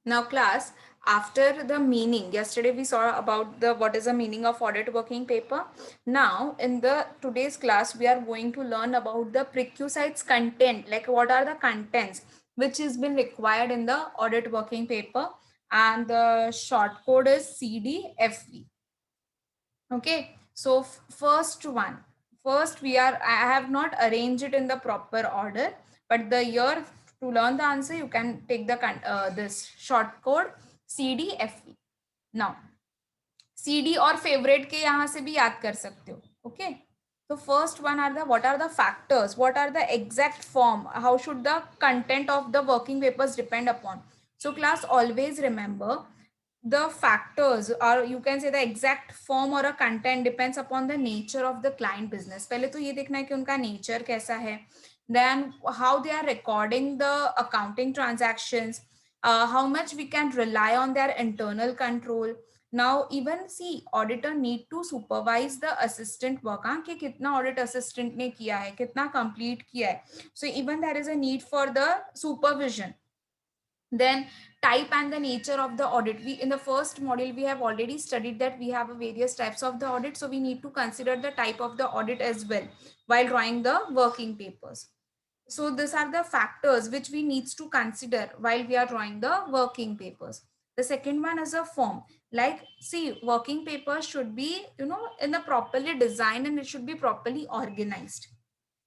Now class, after the meaning, yesterday we saw about the what is the meaning of audit working paper. Now in the today's class we are going to learn about the prerequisites content, like what are the contents which has been required in the audit working paper, and the short code is CDFV. Okay, so first one, first we are, I have not arranged it in the proper order, but the year to learn the answer you can take the this short code CDFE. Now CD और favorite के यहाँ से भी याद कर सकते हो. Okay, so first one are the, what are the factors, what are the exact form, how should the content of the working papers depend upon. So class, always remember the factors, or you can say the exact form or a content depends upon the nature of the client business. पहले तो ये देखना है कि उनका nature कैसा है, then how they are recording the accounting transactions, how much we can rely on their internal control. Now even see, auditor need to supervise the assistant work, हाँ, कि कितना audit assistant ने किया है, कितना complete किया है. So even there is a need for the supervision. Then type and the nature of the audit, we in the first module we have already studied that we have various types of the audit, so we need to consider the type of the audit as well while drawing the working papers. So these are the factors which we needs to consider while we are drawing the working papers. The second one is a form, like see, working papers should be, you know, in the properly designed and it should be properly organized.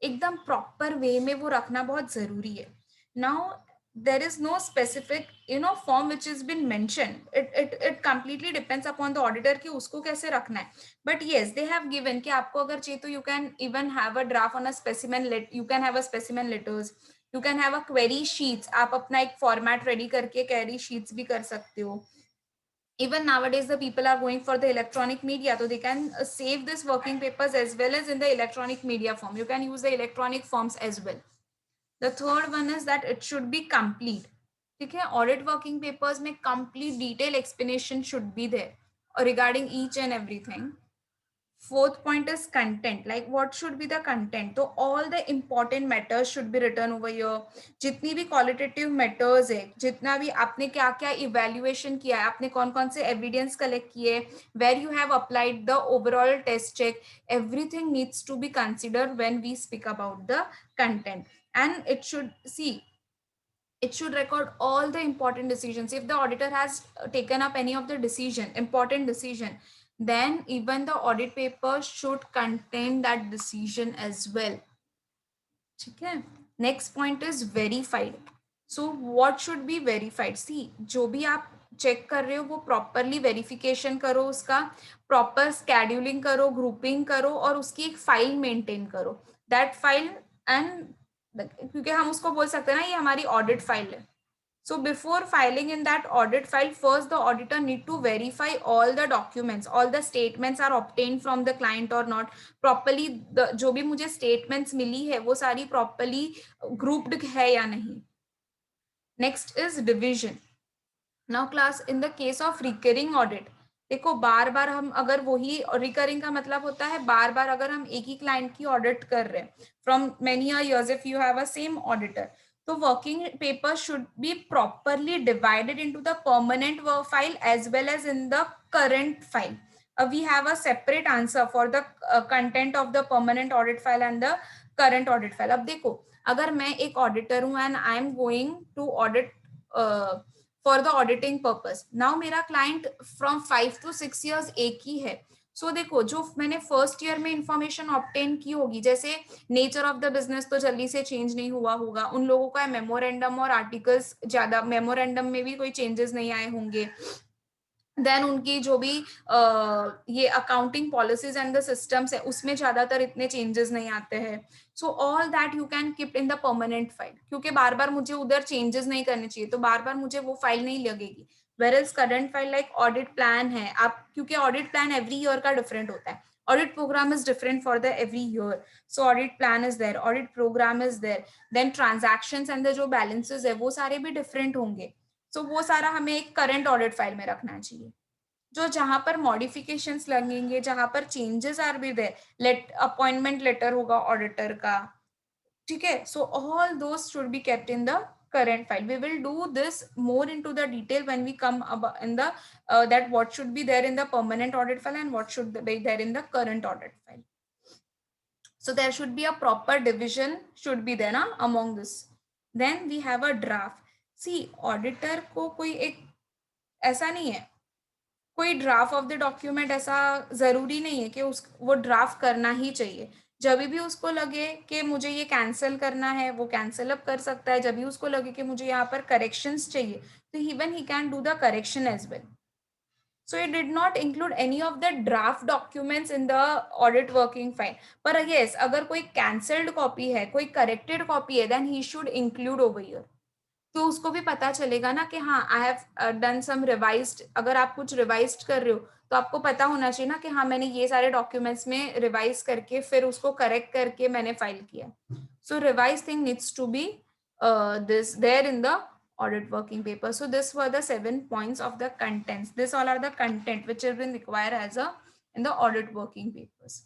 एकदम proper way में वो रखना बहुत जरूरी है. Now there is no specific, you know, form which has been mentioned. It completely depends upon the auditor कि उसको कैसे रखना है. But yes, they have given कि आपको अगर चाहिए तो you can even have a draft on a specimen let, you can have a specimen letters, you can have a query sheets, आप अपना एक format ready करके query sheets भी कर सकते हो. Even nowadays the people are going for the electronic media, so they can save this working papers as well as in the electronic media form. You can use the electronic forms as well. The third one is that it should be complete. ठीक है, audit working papers में complete detail explanation should be there regarding each and everything. Fourth point is content, like what should be the content. So all the important matters should be written over here. जितनी भी qualitative matters है, जितना भी आपने क्या क्या evaluation किया है, आपने कौन कौन से evidence collect किए, where you have applied the overall test check, everything needs to be considered when we speak about the content. And it should see, it should record all the important decisions. If the auditor has taken up any of the decision, important decision, then even the audit paper should contain that decision as well. Okay. Next point is verified. So what should be verified? See, जो भी आप check कर रहे हो वो properly verification करो, उसका proper scheduling करो, ग्रुपिंग करो और उसकी एक फाइल मेंटेन करो. दैट फाइल, एंड क्योंकि हम उसको बोल सकते हैं ना ये हमारी ऑडिट फाइल है. So before filing in that audit file, first the auditor need to verify all the documents, all the statements are obtained from the client or not. Properly the जो भी मुझे statements मिली है वो सारी properly grouped है या नहीं. Next is division. Now class, in the case of recurring audit, देखो बार बार हम अगर वही रिकरिंग का मतलब होता है बार बार अगर हम एक ही क्लाइंट की ऑडिट कर रहे हैं from many years, if you have a same auditor, तो working paper should be properly divided into the permanent work file as well as in the current file. We have a separate answer for the content of the permanent audit file and the current audit file. अब देखो, अगर मैं एक auditor हूं and I am going to audit for the auditing purpose, now मेरा client from 5 to 6 years एक ही है. सो देखो, जो मैंने फर्स्ट ईयर में इंफॉर्मेशन ऑब्टेन की होगी, जैसे नेचर ऑफ द बिजनेस तो जल्दी से चेंज नहीं हुआ होगा, उन लोगों का मेमोरेंडम और आर्टिकल्स ज्यादा, मेमोरेंडम में भी कोई चेंजेस नहीं आए होंगे. देन उनकी जो भी ये accounting policies and the systems है उसमें ज्यादातर इतने चेंजेस नहीं आते हैं. So all that you can keep in the permanent file, क्योंकि बार बार मुझे उधर चेंजेस नहीं करने चाहिए, तो बार बार मुझे वो फाइल नहीं लगेगी. Where is current file, like audit plan है आप, क्योंकि ऑडिट प्लान एवरी ईयर का डिफरेंट होता है, audit program is different for the every year. So audit plan is there, audit program is there, then transactions and the जो balances है वो सारे भी डिफरेंट होंगे. सो वो सारा हमें एक करंट ऑडिट फाइल में रखना चाहिए. जो जहां पर मॉडिफिकेशंस लगेंगे, जहां पर changes are be there, let appointment letter होगा ऑडिटर का, ठीक है. So all those should be kept in the current file. We will do this more into the detail when we come about in the that what should be there in the permanent audit file and what should be there in the current audit file. So there should be a proper division should be there na, among this. Then we have a draft. See, auditor को कोई एक ऐसा नहीं है, कोई draft of the document ऐसा जरूरी नहीं है कि उस वो ड्राफ्ट करना ही चाहिए. जब भी उसको लगे कि मुझे ये कैंसिल करना है वो कैंसिल अप कर सकता है. जब भी उसको लगे कि मुझे यहाँ पर करेक्शंस चाहिए तो even he can do the correction as well. So it did not include any of the draft documents in the audit working file. पर yes, अगर कोई cancelled copy है, कोई corrected copy है, then he should include over here. तो उसको भी पता चलेगा ना कि हाँ I have done some revised. अगर आप कुछ रिवाइज्ड कर रहे हो तो आपको पता होना चाहिए ना कि हाँ मैंने ये सारे डॉक्यूमेंट्स में रिवाइज करके फिर उसको करेक्ट करके मैंने फाइल किया. So revise thing needs to be this there in the audit working paper. So this were the 7 points of the contents. This all are the content which have been required as a in the audit working papers.